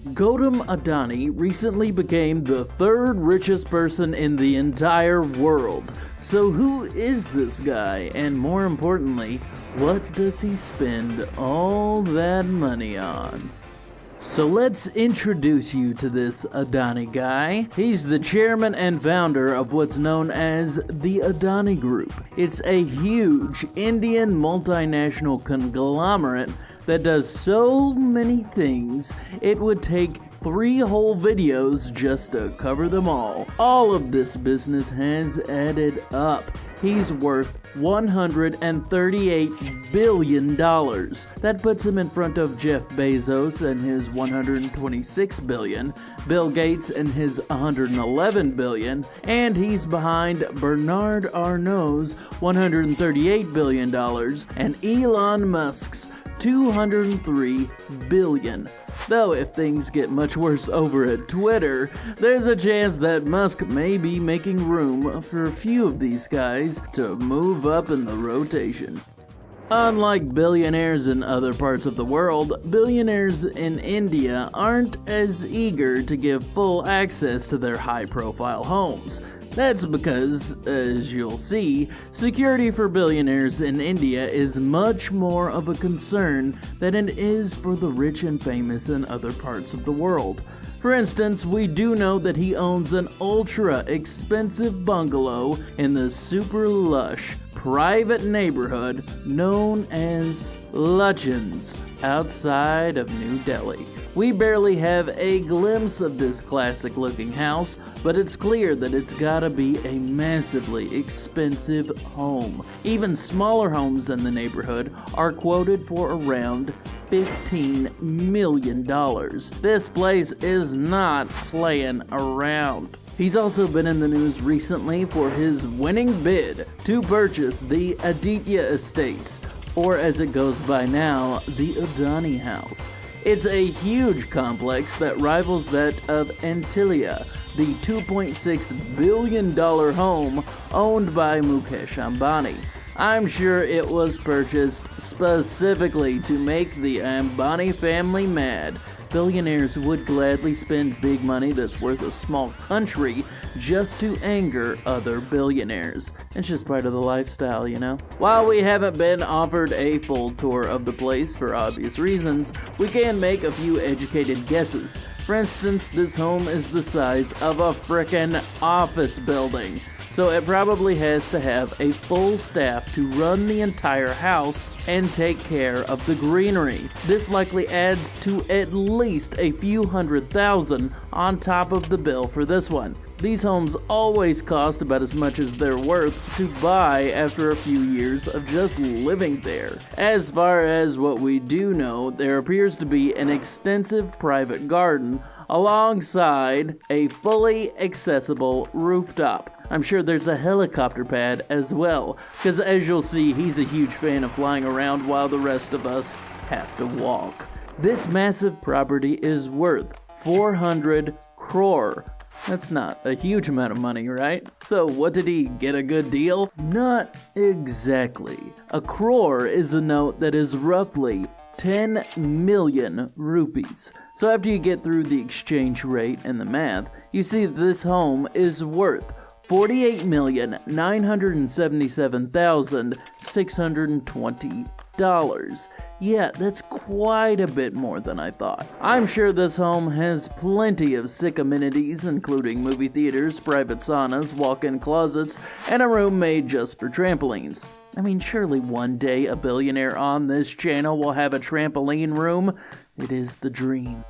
Gautam Adani recently became the third richest person in the entire world. So who is this guy? And more importantly, what does he spend all that money on? So let's introduce you to this Adani guy. He's the chairman and founder of what's known as the Adani Group. It's a huge Indian multinational conglomerate that does so many things, it would take 3 whole videos just to cover them all. All of this business has added up. He's worth $138 billion. That puts him in front of Jeff Bezos and his $126 billion, Bill Gates and his $111 billion, and he's behind Bernard Arnault's $138 billion and Elon Musk's $203 billion. Though if things get much worse over at Twitter, there's a chance that Musk may be making room for a few of these guys to move up in the rotation. Unlike billionaires in other parts of the world, billionaires in India aren't as eager to give full access to their high-profile homes. That's because, as you'll see, security for billionaires in India is much more of a concern than it is for the rich and famous in other parts of the world. For instance, we do know that he owns an ultra-expensive bungalow in the super lush, private neighborhood known as Lutyens, outside of New Delhi. We barely have a glimpse of this classic-looking house, but it's clear that it's gotta be a massively expensive home. Even smaller homes in the neighborhood are quoted for around $15 million. This place is not playing around. He's also been in the news recently for his winning bid to purchase the Aditya Estates, or as it goes by now, the Adani House. It's a huge complex that rivals that of Antilia, the $2.6 billion home owned by Mukesh Ambani. I'm sure it was purchased specifically to make the Ambani family mad. Billionaires would gladly spend big money that's worth a small country just to anger other billionaires. It's just part of the lifestyle, you know? While we haven't been offered a full tour of the place for obvious reasons, we can make a few educated guesses. For instance, this home is the size of a frickin' office building. So it probably has to have a full staff to run the entire house and take care of the greenery. This likely adds to at least a few $100,000 on top of the bill for this one. These homes always cost about as much as they're worth to buy after a few years of just living there. As far as what we do know, there appears to be an extensive private garden alongside a fully accessible rooftop. I'm sure there's a helicopter pad as well, because as you'll see, he's a huge fan of flying around while the rest of us have to walk. This massive property is worth 400 crore. That's not a huge amount of money, right? So what did he get, a good deal? Not exactly. A crore is a note that is roughly 10 million rupees. So after you get through the exchange rate and the math, you see that this home is worth $48,977,620. Yeah, that's quite a bit more than I thought. I'm sure this home has plenty of sick amenities, including movie theaters, private saunas, walk-in closets, and a room made just for trampolines. I mean, surely one day a billionaire on this channel will have a trampoline room. It is the dream.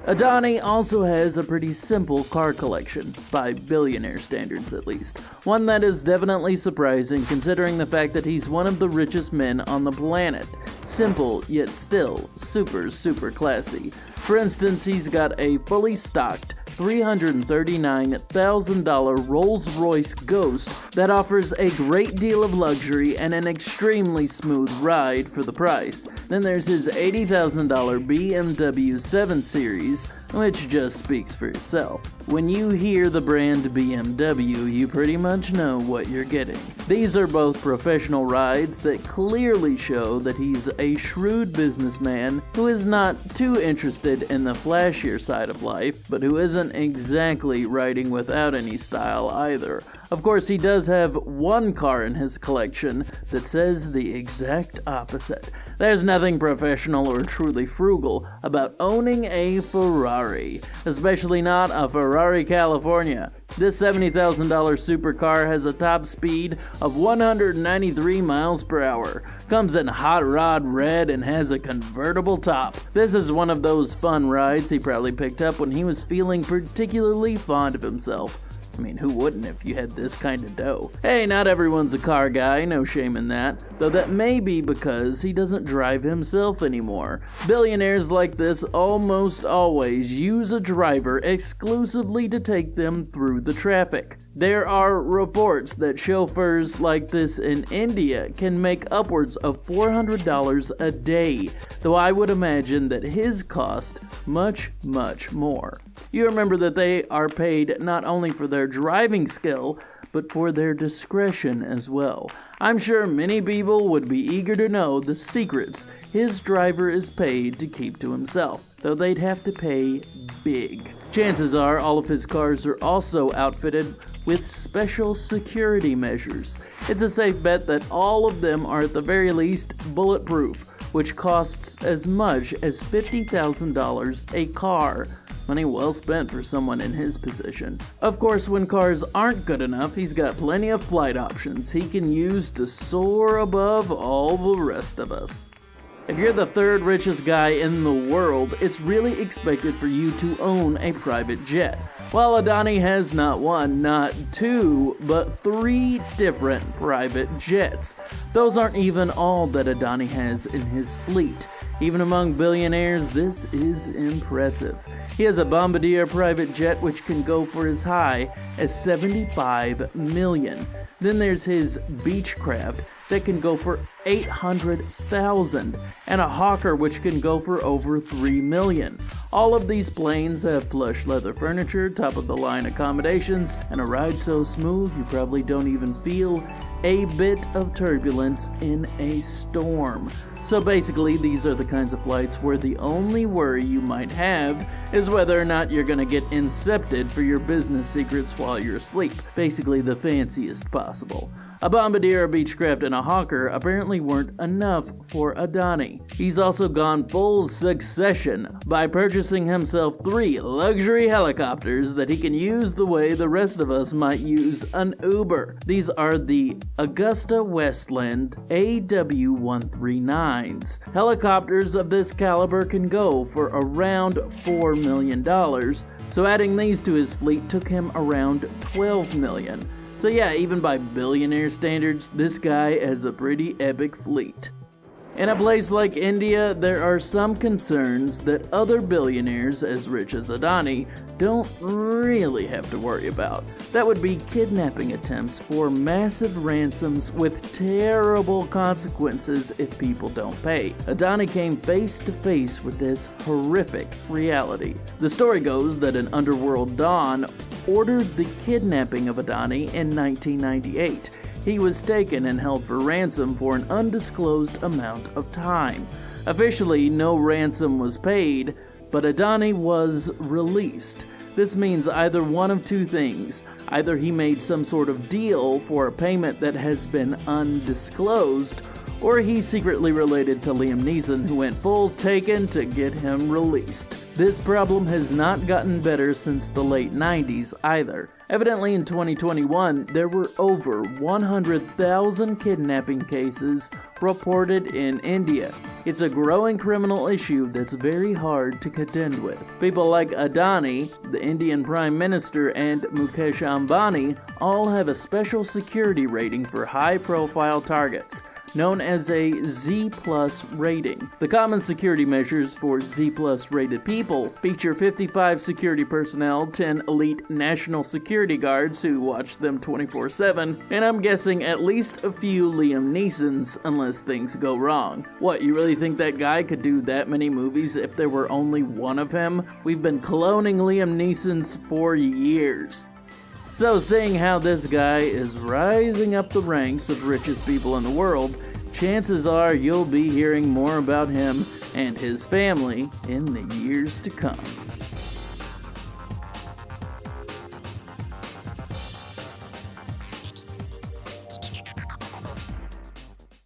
Adani also has a pretty simple car collection, by billionaire standards at least. One that is definitely surprising considering the fact that he's one of the richest men on the planet. Simple, yet still super classy. For instance, he's got a fully stocked $339,000 Rolls-Royce Ghost that offers a great deal of luxury and an extremely smooth ride for the price. Then there's his $80,000 BMW 7 Series, which just speaks for itself. When you hear the brand BMW, you pretty much know what you're getting. These are both professional rides that clearly show that he's a shrewd businessman who is not too interested in the flashier side of life, but who isn't exactly riding without any style either. Of course, he does have one car in his collection that says the exact opposite. There's nothing professional or truly frugal about owning a Ferrari, especially not a Ferrari California. This $70,000 supercar has a top speed of 193 miles per hour, comes in hot rod red, and has a convertible top. This is one of those fun rides he probably picked up when he was feeling particularly fond of himself. I mean, who wouldn't if you had this kind of dough? Hey, not everyone's a car guy, no shame in that. Though that may be because he doesn't drive himself anymore. Billionaires like this almost always use a driver exclusively to take them through the traffic. There are reports that chauffeurs like this in India can make upwards of $400 a day, though I would imagine that his cost much, much more. You remember that they are paid not only for their driving skill, but for their discretion as well. I'm sure many people would be eager to know the secrets his driver is paid to keep to himself, though they'd have to pay big. Chances are all of his cars are also outfitted with special security measures. It's a safe bet that all of them are at the very least bulletproof, which costs as much as $50,000 a car. Money well spent for someone in his position. Of course, when cars aren't good enough, he's got plenty of flight options he can use to soar above all the rest of us. If you're the third richest guy in the world, it's really expected for you to own a private jet. While Adani has not one, not two, but 3 different private jets. Those aren't even all that Adani has in his fleet. Even among billionaires, this is impressive. He has a Bombardier private jet which can go for as high as $75 million. Then there's his Beechcraft that can go for $800,000, and a Hawker which can go for over $3 million. All of these planes have plush leather furniture, top-of-the-line accommodations, and a ride so smooth you probably don't even feel a bit of turbulence in a storm. So basically, these are the kinds of flights where the only worry you might have is whether or not you're gonna get incepted for your business secrets while you're asleep. Basically, the fanciest possible. A Bombardier, a Beechcraft, and a Hawker apparently weren't enough for Adani. He's also gone full succession by purchasing himself 3 luxury helicopters that he can use the way the rest of us might use an Uber. These are the Augusta Westland AW139s. Helicopters of this caliber can go for around $4 million, so adding these to his fleet took him around $12 million. So yeah, even by billionaire standards, this guy has a pretty epic fleet. In a place like India, there are some concerns that other billionaires as rich as Adani don't really have to worry about. That would be kidnapping attempts for massive ransoms with terrible consequences if people don't pay. Adani came face to face with this horrific reality. The story goes that an underworld don ordered the kidnapping of Adani in 1998. He was taken and held for ransom for an undisclosed amount of time. Officially, no ransom was paid, but Adani was released. This means either one of 2 things. Either he made some sort of deal for a payment that has been undisclosed, or he's secretly related to Liam Neeson, who went full Taken to get him released. This problem has not gotten better since the late 90s either. Evidently in 2021, there were over 100,000 kidnapping cases reported in India. It's a growing criminal issue that's very hard to contend with. People like Adani, the Indian Prime Minister, and Mukesh Ambani all have a special security rating for high-profile targets. known as a Z+ rating. The common security measures for Z+ rated people feature 55 security personnel, 10 elite national security guards who watch them 24/7, and I'm guessing at least a few Liam Neesons unless things go wrong. What, you really think that guy could do that many movies if there were only one of him? We've been cloning Liam Neesons for years. So, seeing how this guy is rising up the ranks of richest people in the world, chances are you'll be hearing more about him and his family in the years to come.